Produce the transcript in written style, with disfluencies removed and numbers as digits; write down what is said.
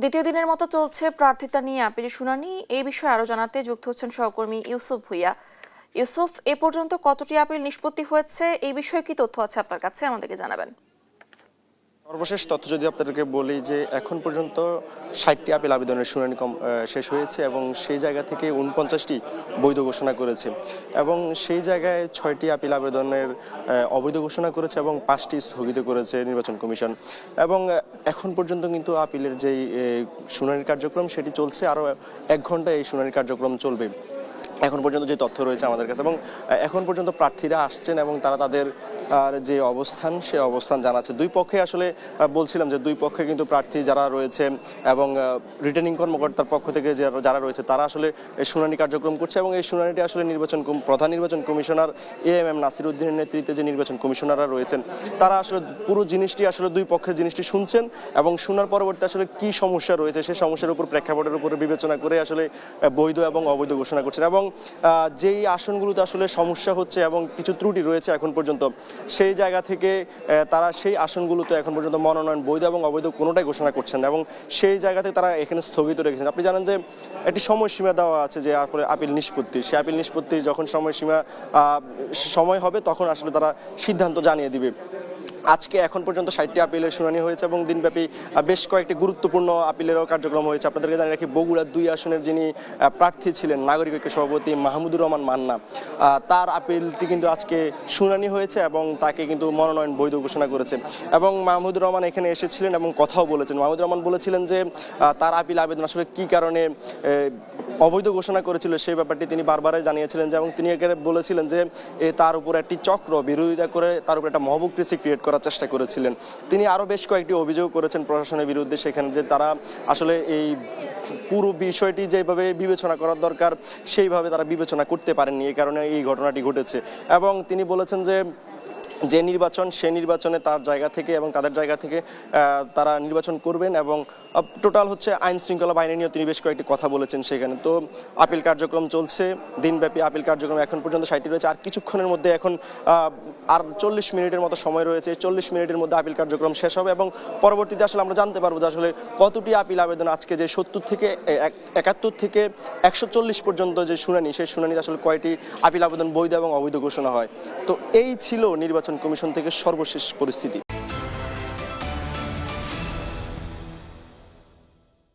দ্বিতীয় দিনের মতো চলছে প্রার্থিতা নিয়ে আপিলের শুনানি। এই বিষয়ে আরো জানাতে যুক্ত হচ্ছেন সহকর্মী ইউসুফ ভুইয়া। ইউসুফ, এ পর্যন্ত কতটি আপিল নিষ্পত্তি হয়েছে, এই বিষয়ে কি তথ্য আছে আপনার কাছে, আমাদেরকে জানাবেন। সর্বশেষ তথ্য যদি আপনাদেরকে বলি যে এখন পর্যন্ত ৬০টি আপিল আবেদনের শুনানি শেষ হয়েছে এবং সেই জায়গা থেকে ৪৯টি বৈধ ঘোষণা করেছে এবং সেই জায়গায় ৬টি আপিল আবেদনের অবৈধ ঘোষণা করেছে এবং 5টি স্থগিত করেছে নির্বাচন কমিশন। এবং এখন পর্যন্ত কিন্তু আপিলের যেই শুনানির কার্যক্রম সেটি চলছে, আরও 1 ঘন্টা এই শুনানির কার্যক্রম চলবে এখন পর্যন্ত যে তথ্য রয়েছে আমাদের কাছে। এবং এখন পর্যন্ত প্রার্থীরা আসছেন এবং তারা তাদের যে অবস্থান সে অবস্থান জানাচ্ছে। দুই পক্ষে আসলে বলছিলাম যে দুই পক্ষে কিন্তু প্রার্থী যারা রয়েছে এবং রিটার্নিং কর্মকর্তার পক্ষ থেকে যারা রয়েছে তারা আসলে শুনানি কার্যক্রম করছে এবং এই শুনানিটি আসলে প্রধান নির্বাচন কমিশনার এএমএম নাসির উদ্দিনের নেতৃত্বে যে নির্বাচন কমিশনাররা রয়েছেন তারা আসলে পুরো জিনিসটি আসলে দুই পক্ষের জিনিসটি শুনছেন এবং শোনার পরবর্তী আসলে কি সমস্যা রয়েছে সেই সমস্যার উপর প্রেক্ষাপটের উপরে বিবেচনা করে আসলে বৈধ এবং অবৈধ ঘোষণা করছেন। এবং যেই আসনগুলোতে আসলে সমস্যা হচ্ছে এবং কিছু ত্রুটি রয়েছে এখন পর্যন্ত, সেই জায়গা থেকে তারা সেই আসনগুলোতে এখন পর্যন্ত মনোনয়ন বৈধ এবং অবৈধ কোনোটাই ঘোষণা করছেন না এবং সেই জায়গাতে তারা এখানে স্থগিত রেখেছেন। আপনি জানেন যে একটি সময়সীমা দেওয়া আছে যে আপিল নিষ্পত্তি, সেই আপিল নিষ্পত্তির যখন সময় হবে তখন আসলে তারা সিদ্ধান্ত জানিয়ে দিবে। আজকে এখন পর্যন্ত ৬০টি আপিলের শুনানি হয়েছে এবং দিনব্যাপী বেশ কয়েকটি গুরুত্বপূর্ণ আপিলেরও কার্যক্রম হয়েছে। আপনাদেরকে জানিয়ে রাখি, বগুড়া 2 আসনের যিনি প্রার্থী ছিলেন নাগরিক ঐক্য সভাপতি মাহমুদুর রহমান মান্না, তার আপিলটি কিন্তু আজকে শুনানি হয়েছে এবং তাকে কিন্তু মনোনয়ন বৈধ ঘোষণা করেছে। এবং মাহমুদুর রহমান এখানে এসেছিলেন এবং কথাও বলেছেন। মাহমুদুর রহমান বলেছিলেন যে তার আপিল আবেদন আসলে কী কারণে অবৈধ ঘোষণা করেছিল সেই ব্যাপারটি তিনি বারবারই জানিয়েছিলেন এবং তিনি এখানে বলেছিলেন যে তার উপর একটি চক্র বিরোধিতা করে তার উপর একটা মহবুক্রেসি ক্রিয়েট করার চেষ্টা করেছিলেন। তিনি আরও বেশ কয়েকটি অভিযোগ করেছেন প্রশাসনের বিরুদ্ধে, সেখানে যে তারা আসলে এই পুরো বিষয়টি যেভাবে বিবেচনা করার দরকার সেইভাবে তারা বিবেচনা করতে পারেননি, এই কারণে এই ঘটনাটি ঘটেছে। এবং তিনি বলেছেন যে নির্বাচন সে নির্বাচনে তার জায়গা থেকে এবং তাদের জায়গা থেকে তারা নির্বাচন করবেন এবং টোটাল হচ্ছে আইন শৃঙ্খলা বাহিনী নিয়ে তিনি বেশ কয়েকটি কথা বলেছেন সেখানে। তো আপিল কার্যক্রম চলছে, দিনব্যাপী আপিল কার্যক্রম এখন পর্যন্ত ৬০টি রয়েছে। আর কিছুক্ষণের মধ্যে এখন আর ৪০ মিনিটের মতো সময় রয়েছে। ৪০ মিনিটের মধ্যে আপিল কার্যক্রম শেষ হবে এবং পরবর্তীতে আসলে আমরা জানতে পারবো যে আসলে কতটি আপিল আবেদন আজকে যে ৭১ থেকে ১৪০ পর্যন্ত যে শুনানি, সেই শুনানিতে আসলে কয়টি আপিল আবেদন বৈধ এবং অবৈধ ঘোষণা হয়। তো এই ছিল নির্বাচন কমিশন থেকে সর্বশেষ পরিস্থিতি।